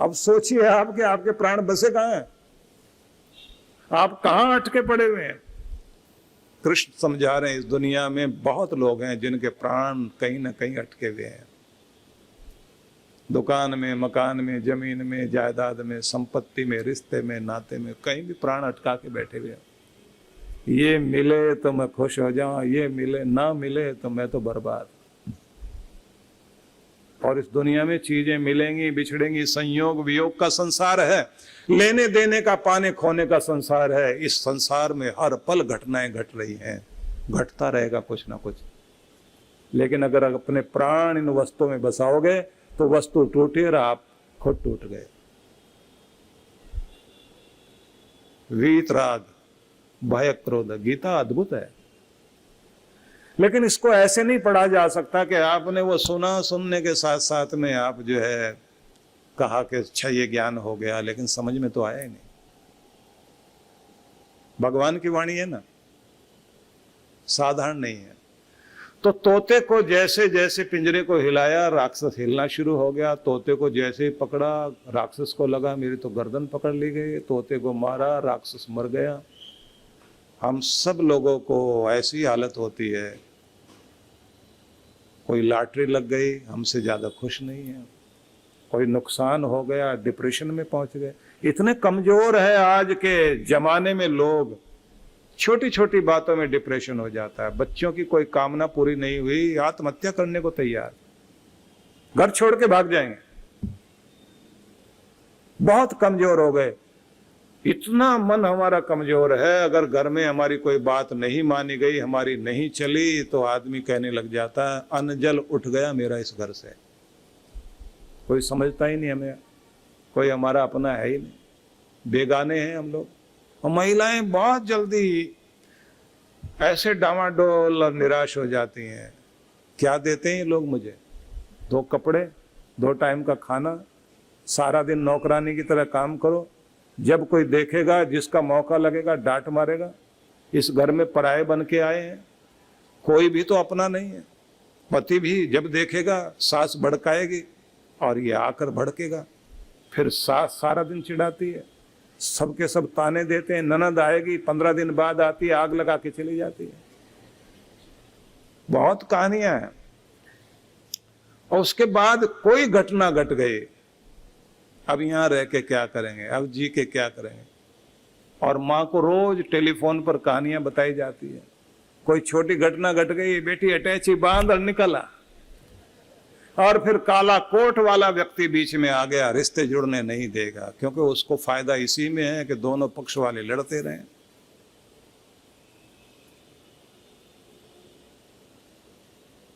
अब सोचिए आप कि आपके प्राण बसे कहां हैं, आप कहां अटके पड़े हुए हैं। कृष्ण समझा रहे हैं इस दुनिया में बहुत लोग हैं जिनके प्राण कहीं ना कहीं अटके हुए हैं, दुकान में, मकान में, जमीन में, जायदाद में, संपत्ति में, रिश्ते में, नाते में, कहीं भी प्राण अटका के बैठे हुए हैं। ये मिले तो मैं खुश हो जाऊं, ये मिले ना मिले तो मैं तो बर्बाद। और इस दुनिया में चीजें मिलेंगी बिछड़ेंगी, संयोग वियोग का संसार है, लेने देने का पाने खोने का संसार है। इस संसार में हर पल घटनाएं घट रही हैं, घटता रहेगा कुछ ना कुछ। लेकिन अगर अपने प्राण इन वस्तुओं में बसाओगे तो वस्तु टूटी और आप खुद टूट गए। वीतराग, भय, क्रोध, गीता अद्भुत है, लेकिन इसको ऐसे नहीं पढ़ा जा सकता कि आपने वो सुना, सुनने के साथ साथ में आप जो है कहा कि अच्छा ये ज्ञान हो गया, लेकिन समझ में तो आया ही नहीं। भगवान की वाणी है ना, साधारण नहीं है। तो तोते को जैसे जैसे पिंजरे को हिलाया, राक्षस हिलना शुरू हो गया। तोते को जैसे ही पकड़ा, राक्षस को लगा मेरी तो गर्दन पकड़ ली गई, तोते को मारा, राक्षस मर गया। हम सब लोगों को ऐसी हालत होती है, कोई लॉटरी लग गई, हमसे ज्यादा खुश नहीं है, कोई नुकसान हो गया, डिप्रेशन में पहुंच गए। इतने कमजोर है आज के जमाने में लोग, छोटी छोटी बातों में डिप्रेशन हो जाता है। बच्चों की कोई कामना पूरी नहीं हुई, आत्महत्या करने को तैयार, घर छोड़ के भाग जाएंगे। बहुत कमजोर हो गए, इतना मन हमारा कमजोर है। अगर घर में हमारी कोई बात नहीं मानी गई, हमारी नहीं चली, तो आदमी कहने लग जाता है अन्न जल उठ गया मेरा इस घर से। कोई समझता ही नहीं हमें, कोई हमारा अपना है ही नहीं, बेगाने हैं हम लोग। और महिलाएं बहुत जल्दी ऐसे डामाडोल और निराश हो जाती हैं। क्या देते हैं लोग मुझे? 2 कपड़े, 2 टाइम का खाना, सारा दिन नौकरानी की तरह काम करो, जब कोई देखेगा, जिसका मौका लगेगा डांट मारेगा। इस घर में पराये बन के आए हैं, कोई भी तो अपना नहीं है। पति भी जब देखेगा सास भड़काएगी और ये आकर भड़केगा, फिर सास सारा दिन चिढ़ाती है, सबके सब ताने देते हैं। ननद आएगी, 15 दिन बाद आती है, आग लगा के चली जाती है। बहुत कहानियां हैं। और उसके बाद कोई घटना घट गई, अब यहां रह के क्या करेंगे, अब जी के क्या करेंगे। और माँ को रोज टेलीफोन पर कहानियां बताई जाती है। कोई छोटी घटना घट गई, बेटी अटैची बांध और निकला, और फिर काला कोट वाला व्यक्ति बीच में आ गया, रिश्ते जुड़ने नहीं देगा, क्योंकि उसको फायदा इसी में है कि दोनों पक्ष वाले लड़ते रहें।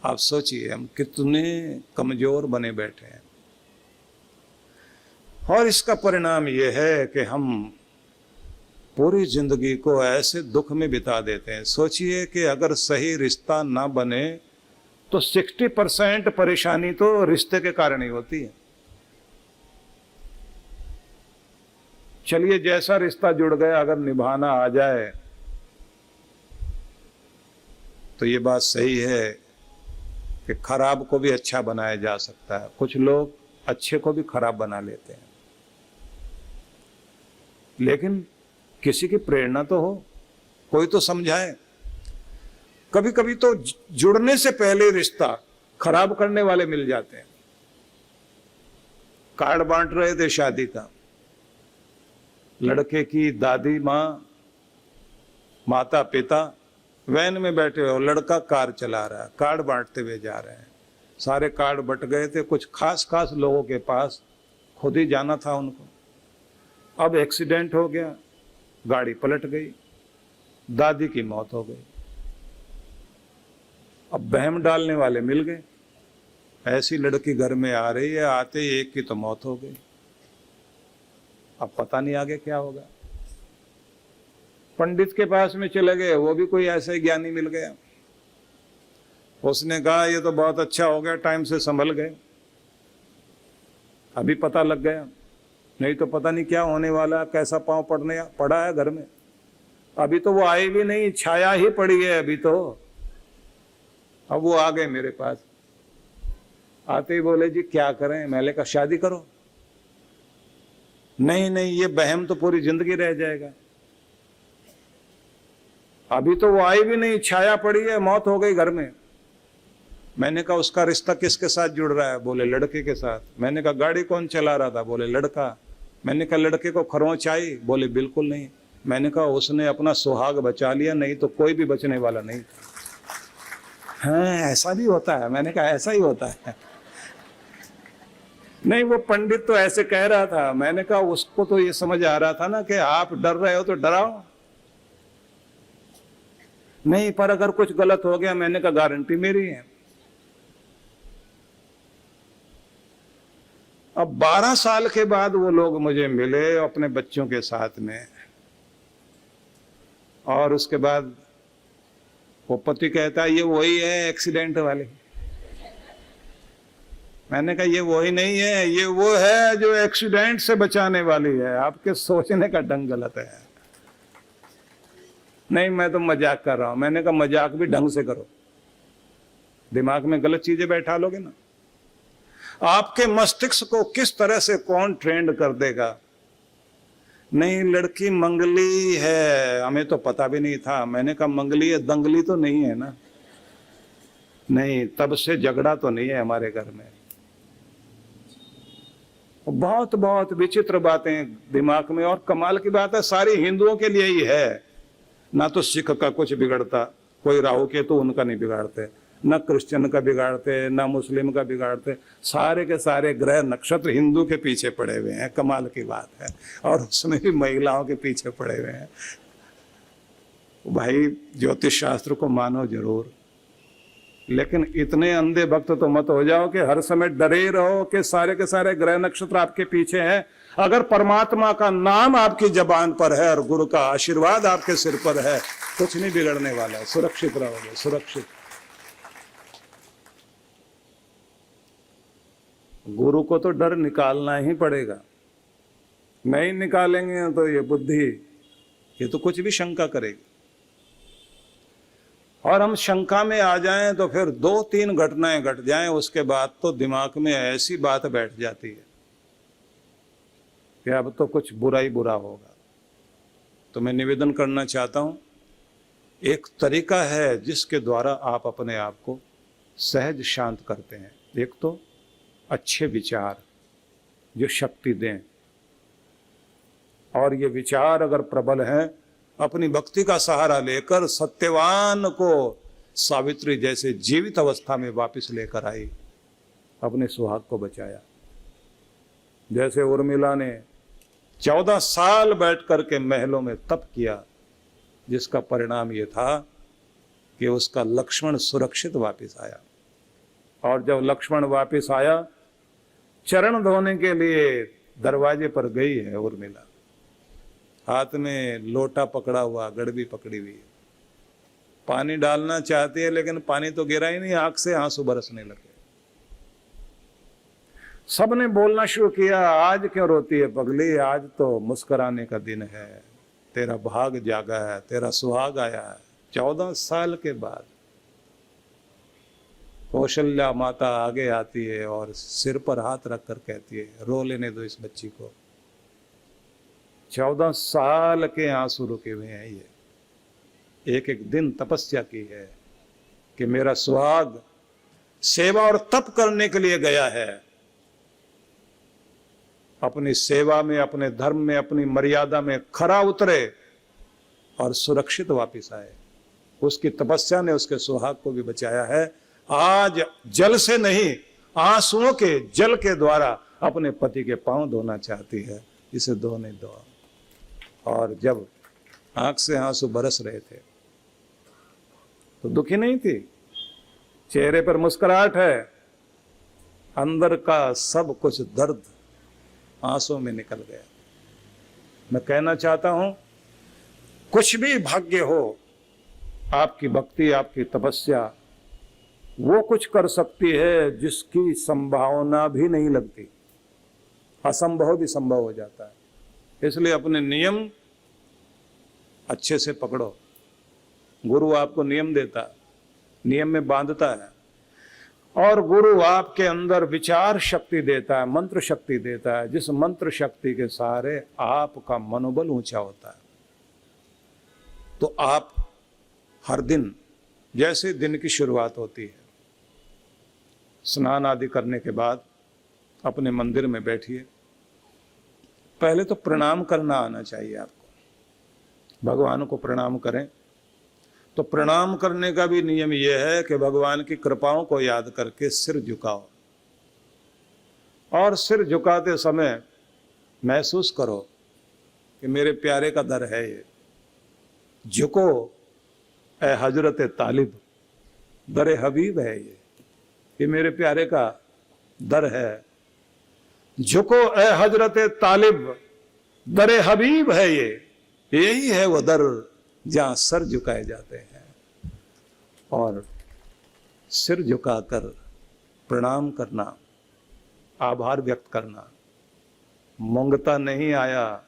आप सोचिए हम कितने कमजोर बने बैठे हैं। और इसका परिणाम यह है कि हम पूरी जिंदगी को ऐसे दुख में बिता देते हैं। सोचिए कि अगर सही रिश्ता ना बने तो 60% परेशानी तो रिश्ते के कारण ही होती है। चलिए, जैसा रिश्ता जुड़ गया अगर निभाना आ जाए तो ये बात सही है कि खराब को भी अच्छा बनाया जा सकता है। कुछ लोग अच्छे को भी खराब बना लेते हैं, लेकिन किसी की प्रेरणा तो हो, कोई तो समझाए। कभी कभी तो जुड़ने से पहले रिश्ता खराब करने वाले मिल जाते हैं। कार्ड बांट रहे थे शादी का, लड़के की दादी माँ, माता पिता वैन में बैठे हो, लड़का कार चला रहा है, कार्ड बांटते हुए जा रहे हैं। सारे कार्ड बट गए थे, कुछ खास खास लोगों के पास खुद ही जाना था उनको। अब एक्सीडेंट हो गया, गाड़ी पलट गई, दादी की मौत हो गई। अब बहम डालने वाले मिल गए, ऐसी लड़की घर में आ रही है, आते ही एक की तो मौत हो गई। अब पता नहीं आगे क्या होगा। पंडित के पास में चले गए, वो भी कोई ऐसा ही ज्ञानी मिल गया। उसने कहा ये तो बहुत अच्छा हो गया, टाइम से संभल गए, अभी पता लग गया, नहीं तो पता नहीं क्या होने वाला, कैसा पांव पड़ा है घर में। अभी तो वो आए भी नहीं, छाया ही पड़ी है अभी तो। अब वो आ गए मेरे पास, आते ही बोले जी क्या करें। मैंने कहा शादी करो। नहीं नहीं, ये बहम तो पूरी जिंदगी रह जाएगा। अभी तो वो आई भी नहीं, छाया पड़ी है, मौत हो गई घर में। मैंने कहा उसका रिश्ता किसके साथ जुड़ रहा है? बोले लड़के के साथ। मैंने कहा गाड़ी कौन चला रहा था? बोले लड़का। मैंने कहा लड़के को खरोंच आई? बोले बिल्कुल नहीं। मैंने कहा उसने अपना सुहाग बचा लिया, नहीं तो कोई भी बचने वाला नहीं। हाँ ऐसा भी होता है। मैंने कहा ऐसा ही होता है। नहीं, वो पंडित तो ऐसे कह रहा था। मैंने कहा उसको तो ये समझ आ रहा था ना कि आप डर रहे हो तो डराओ। नहीं, पर अगर कुछ गलत हो गया, मैंने कहा गारंटी मेरी है। अब 12 साल के बाद वो लोग मुझे मिले अपने बच्चों के साथ में, और उसके बाद वो पति कहता है ये वही है एक्सीडेंट वाली। मैंने कहा ये वही नहीं है, ये वो है जो एक्सीडेंट से बचाने वाली है। आपके सोचने का ढंग गलत है। नहीं, मैं तो मजाक कर रहा हूं। मैंने कहा मजाक भी ढंग से करो, दिमाग में गलत चीजें बैठा लोगे ना। आपके मस्तिष्क को किस तरह से कौन ट्रेंड कर देगा। नहीं, लड़की मंगली है, हमें तो पता भी नहीं था। मैंने कहा मंगली है, दंगली तो नहीं है ना? नहीं, तब से झगड़ा तो नहीं है हमारे घर में। बहुत बहुत विचित्र बातें दिमाग में। और कमाल की बात है, सारी हिंदुओं के लिए ही है। ना तो सिख का कुछ बिगड़ता, कोई राहु केतु उनका नहीं बिगाड़ते, न क्रिश्चियन का बिगाड़ते, न मुस्लिम का बिगाड़ते। सारे के सारे ग्रह नक्षत्र हिंदू के पीछे पड़े हुए हैं। कमाल की बात है। और उसमें भी महिलाओं के पीछे पड़े हुए हैं। भाई ज्योतिष शास्त्र को मानो जरूर, लेकिन इतने अंधे भक्त तो मत हो जाओ कि हर समय डरे रहो कि सारे के सारे ग्रह नक्षत्र आपके पीछे हैं। अगर परमात्मा का नाम आपकी जबान पर है और गुरु का आशीर्वाद आपके सिर पर है, कुछ नहीं बिगड़ने वाला है। सुरक्षित रहोगे, सुरक्षित। गुरु को तो डर निकालना ही पड़ेगा। नहीं निकालेंगे तो ये बुद्धि, ये तो कुछ भी शंका करेगी। और हम शंका में आ जाएं तो फिर 2-3 घटनाएं घट जाएं, उसके बाद तो दिमाग में ऐसी बात बैठ जाती है कि अब तो कुछ बुरा ही बुरा होगा। तो मैं निवेदन करना चाहता हूं, एक तरीका है जिसके द्वारा आप अपने आप को सहज शांत करते हैं। एक तो अच्छे विचार जो शक्ति दें, और ये विचार अगर प्रबल हैं, अपनी भक्ति का सहारा लेकर सत्यवान को सावित्री जैसे जीवित अवस्था में वापस लेकर आई, अपने सुहाग को बचाया। जैसे उर्मिला ने 14 साल बैठ करके महलों में तप किया, जिसका परिणाम ये था कि उसका लक्ष्मण सुरक्षित वापस आया। और जब लक्ष्मण वापस आया, चरण धोने के लिए दरवाजे पर गई है उर्मिला, हाथ में लोटा पकड़ा हुआ, गड़बी पकड़ी हुई है। पानी डालना चाहती है, लेकिन पानी तो गिरा ही नहीं, आंख से आंसू बरसने लगे। सबने बोलना शुरू किया, आज क्यों रोती है पगली, आज तो मुस्कुराने का दिन है, तेरा भाग जागा है, तेरा सुहाग आया है। 14 साल के बाद कौशल्या माता आगे आती है और सिर पर हाथ रखकर कहती है, रो लेने दो इस बच्ची को। 14 साल के आंसू रुके हुए हैं। ये एक एक दिन तपस्या की है कि मेरा सुहाग सेवा और तप करने के लिए गया है। अपनी सेवा में, अपने धर्म में, अपनी मर्यादा में खरा उतरे और सुरक्षित वापस आए। उसकी तपस्या ने उसके सुहाग को भी बचाया है। आज जल से नहीं, आंसुओं के जल के द्वारा अपने पति के पांव धोना चाहती है। इसे धोने दो। और जब आंख से आंसू बरस रहे थे तो दुखी नहीं थी, चेहरे पर मुस्कुराहट है, अंदर का सब कुछ दर्द आंसू में निकल गया। मैं कहना चाहता हूं, कुछ भी भाग्य हो, आपकी भक्ति, आपकी तपस्या वो कुछ कर सकती है जिसकी संभावना भी नहीं लगती। असंभव भी संभव हो जाता है। इसलिए अपने नियम अच्छे से पकड़ो। गुरु आपको नियम देता, नियम में बांधता है। और गुरु आपके अंदर विचार शक्ति देता है, मंत्र शक्ति देता है, जिस मंत्र शक्ति के सहारे आपका मनोबल ऊंचा होता है। तो आप हर दिन, जैसे दिन की शुरुआत होती है, स्नान आदि करने के बाद अपने मंदिर में बैठिए। पहले तो प्रणाम करना आना चाहिए आपको, भगवान को प्रणाम करें। तो प्रणाम करने का भी नियम यह है कि भगवान की कृपाओं को याद करके सिर झुकाओ, और सिर झुकाते समय महसूस करो कि मेरे प्यारे का दर है ये। झुको ए हजरत तालिब, दर हबीब है ये मेरे प्यारे का दर है। झुको ए हजरत तालिब, दर हबीब है ये, यही है वो दर जहां सर झुकाए जाते हैं। और सिर झुकाकर प्रणाम करना, आभार व्यक्त करना, मांगता नहीं आया,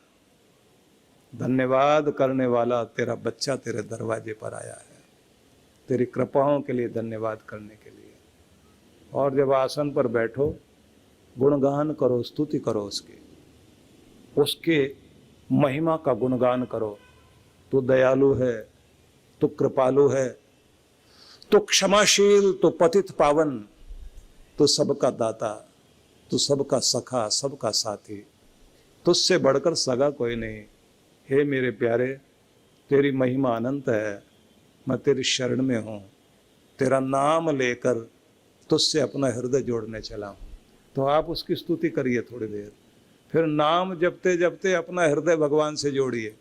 धन्यवाद करने वाला तेरा बच्चा तेरे दरवाजे पर आया है, तेरी कृपाओं के लिए धन्यवाद करने के लिए। और जब आसन पर बैठो, गुणगान करो, स्तुति करो उसके महिमा का गुणगान करो। तू दयालु है, तू कृपालु है, तू क्षमाशील, तू पतित पावन, तू सबका दाता, तू सबका सखा, सबका साथी, तुझसे बढ़कर सगा कोई नहीं। हे मेरे प्यारे, तेरी महिमा अनंत है, मैं तेरी शरण में हूँ, तेरा नाम लेकर तुझसे अपना हृदय जोड़ने चला हूँ। तो आप उसकी स्तुति करिए थोड़ी देर, फिर नाम जपते जपते अपना हृदय भगवान से जोड़िए।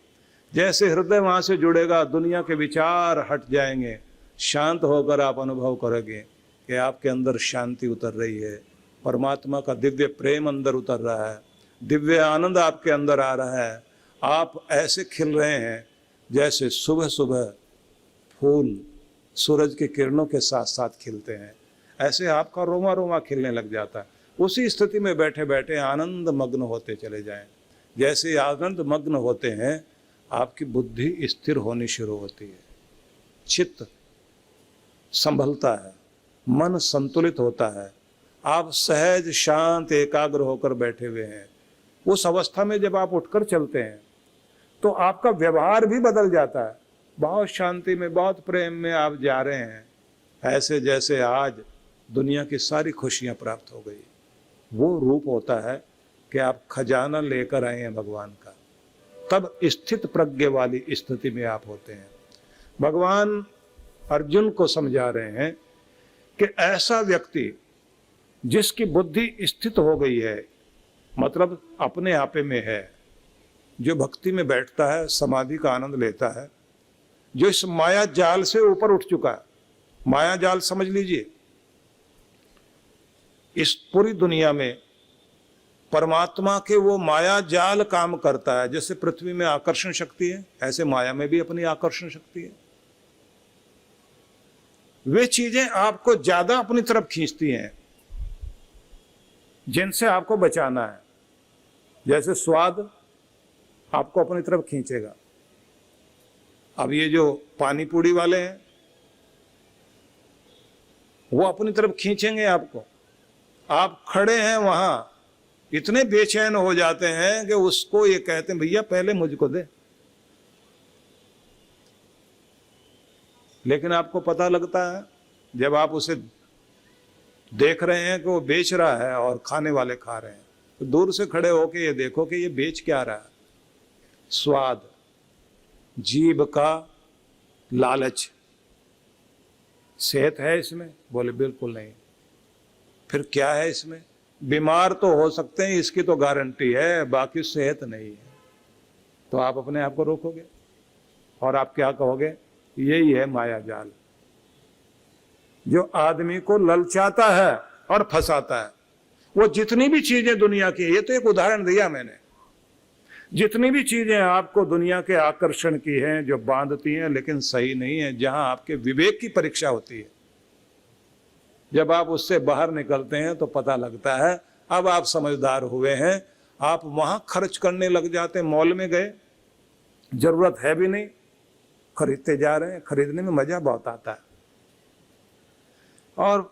जैसे हृदय वहाँ से जुड़ेगा, दुनिया के विचार हट जाएंगे, शांत होकर आप अनुभव करोगे कि आपके अंदर शांति उतर रही है, परमात्मा का दिव्य प्रेम अंदर उतर रहा है, दिव्य आनंद आपके अंदर आ रहा है। आप ऐसे खिल रहे हैं जैसे सुबह सुबह फूल सूरज की किरणों के साथ साथ खिलते हैं, ऐसे आपका रोमा रोमा खिलने लग जाता है। उसी स्थिति में बैठे बैठे आनंद मग्न होते चले जाएं। जैसे आनंद मग्न होते हैं, आपकी बुद्धि स्थिर होनी शुरू होती है, चित्त संभलता है, मन संतुलित होता है, आप सहज शांत एकाग्र होकर बैठे हुए हैं। उस अवस्था में जब आप उठकर चलते हैं तो आपका व्यवहार भी बदल जाता है। बहुत शांति में, बहुत प्रेम में आप जा रहे हैं, ऐसे जैसे आज दुनिया की सारी खुशियां प्राप्त हो गई। वो रूप होता है कि आप खजाना लेकर आए हैं भगवान का, तब स्थित प्रज्ञ वाली स्थिति में आप होते हैं। भगवान अर्जुन को समझा रहे हैं कि ऐसा व्यक्ति जिसकी बुद्धि स्थित हो गई है, मतलब अपने आपे में है, जो भक्ति में बैठता है, समाधि का आनंद लेता है, जो इस माया जाल से ऊपर उठ चुका है। माया जाल समझ लीजिए, इस पूरी दुनिया में परमात्मा के वो माया जाल काम करता है। जैसे पृथ्वी में आकर्षण शक्ति है, ऐसे माया में भी अपनी आकर्षण शक्ति है। वे चीजें आपको ज्यादा अपनी तरफ खींचती हैं जिनसे आपको बचाना है। जैसे स्वाद आपको अपनी तरफ खींचेगा। अब ये जो पानी पूड़ी वाले हैं, वो अपनी तरफ खींचेंगे आपको। आप खड़े हैं वहां, इतने बेचैन हो जाते हैं कि उसको ये कहते हैं भैया पहले मुझको दे। लेकिन आपको पता लगता है जब आप उसे देख रहे हैं कि वो बेच रहा है और खाने वाले खा रहे हैं, तो दूर से खड़े होके ये देखो कि ये बेच क्या रहा है। स्वाद, जीभ का लालच। सेहत है इसमें? बोले बिल्कुल नहीं। फिर क्या है इसमें? बीमार तो हो सकते हैं, इसकी तो गारंटी है, बाकी सेहत नहीं है। तो आप अपने आप को रोकोगे और आप क्या कहोगे? यही है माया जाल जो आदमी को ललचाता है और फंसाता है। वो जितनी भी चीजें दुनिया की, ये तो एक उदाहरण दिया मैंने, जितनी भी चीजें आपको दुनिया के आकर्षण की हैं, जो बांधती हैं लेकिन सही नहीं है, जहां आपके विवेक की परीक्षा होती है, जब आप उससे बाहर निकलते हैं तो पता लगता है अब आप समझदार हुए हैं। आप वहां खर्च करने लग जाते हैं। मॉल में गए, जरूरत है भी नहीं, खरीदते जा रहे हैं। खरीदने में मजा बहुत आता है। और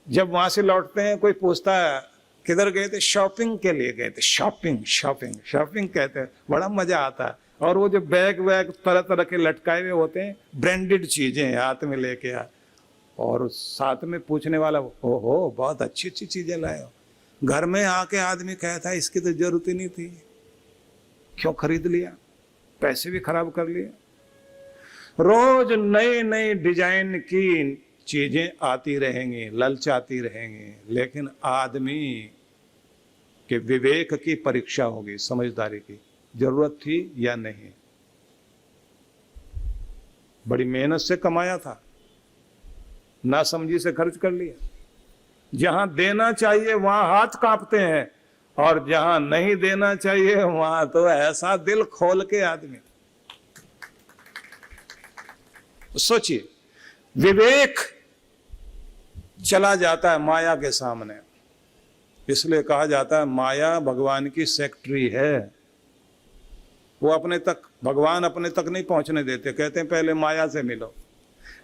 जब वहां से लौटते हैं कोई पूछता है किधर गए थे, शॉपिंग के लिए गए थे। शॉपिंग शॉपिंग शॉपिंग कहते हैं, बड़ा मजा आता है। और वो जो बैग वैग तरह तरह के लटकाए हुए होते हैं, ब्रांडेड चीजें हाथ में लेके आ, और साथ में पूछने वाला, ओहो बहुत अच्छी अच्छी चीजें लाए हो। घर में आके आदमी कहता है इसकी तो जरूरत ही नहीं थी, क्यों खरीद लिया, पैसे भी खराब कर लिए। रोज नई नई डिजाइन की चीजें आती रहेंगी, ललचाती रहेंगी, लेकिन आदमी के विवेक की परीक्षा होगी, समझदारी की, जरूरत थी या नहीं। बड़ी मेहनत से कमाया था, नासमझी से खर्च कर लिया। जहां देना चाहिए वहां हाथ कांपते हैं, और जहां नहीं देना चाहिए वहां तो ऐसा दिल खोल के आदमी। सोचिए, विवेक चला जाता है माया के सामने। इसलिए कहा जाता है माया भगवान की सेक्रेटरी है। वो अपने तक, भगवान अपने तक नहीं पहुंचने देते, कहते हैं पहले माया से मिलो।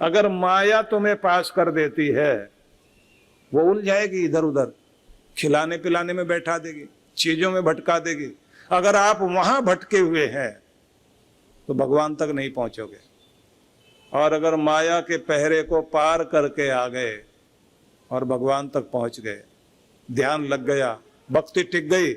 अगर माया तुम्हें पास कर देती है, वो उलझ जाएगी इधर उधर, खिलाने पिलाने में बैठा देगी, चीजों में भटका देगी। अगर आप वहां भटके हुए हैं तो भगवान तक नहीं पहुंचोगे। और अगर माया के पहरे को पार करके आ गए और भगवान तक पहुंच गए, ध्यान लग गया, भक्ति टिक गई,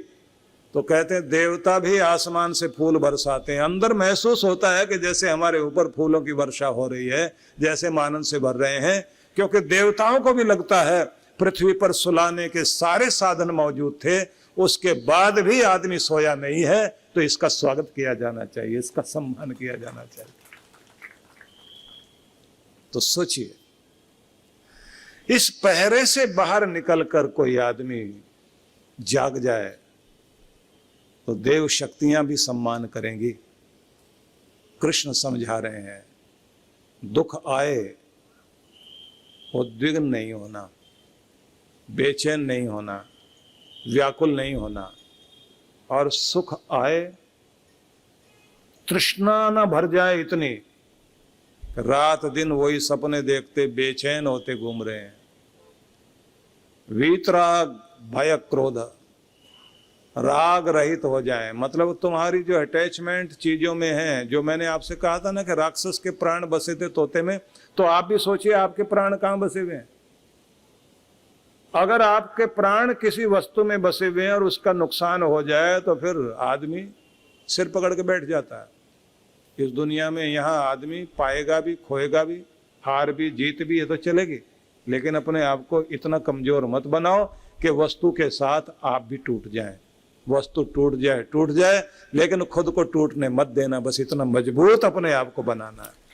तो कहते हैं देवता भी आसमान से फूल बरसाते हैं। अंदर महसूस होता है कि जैसे हमारे ऊपर फूलों की वर्षा हो रही है, जैसे मानन से भर रहे हैं। क्योंकि देवताओं को भी लगता है पृथ्वी पर सुलाने के सारे साधन मौजूद थे, उसके बाद भी आदमी सोया नहीं है, तो इसका स्वागत किया जाना चाहिए, इसका सम्मान किया जाना चाहिए। तो सोचिए, इस पहरे से बाहर निकलकर कोई आदमी जाग जाए तो देव शक्तियां भी सम्मान करेंगी। कृष्ण समझा रहे हैं, दुख आए उद्विग्न नहीं होना, बेचैन नहीं होना, व्याकुल नहीं होना, और सुख आए तृष्णा न भर जाए इतनी, रात दिन वही सपने देखते बेचैन होते घूम रहे हैं। वीतराग भय क्रोध, राग रहित हो जाए। मतलब तुम्हारी जो अटैचमेंट चीजों में है, जो मैंने आपसे कहा था ना कि राक्षस के प्राण बसे थे तोते में, तो आप भी सोचिए आपके प्राण कहां बसे हुए हैं। अगर आपके प्राण किसी वस्तु में बसे हुए हैं और उसका नुकसान हो जाए तो फिर आदमी सिर पकड़ के बैठ जाता है। इस दुनिया में यहाँ आदमी पाएगा भी, खोएगा भी, हार भी, जीत भी, ये तो चलेगी, लेकिन अपने आप को इतना कमजोर मत बनाओ कि वस्तु के साथ आप भी टूट जाएं। वस्तु टूट जाए, लेकिन खुद को टूटने मत देना, बस इतना मजबूत अपने आप को बनाना है।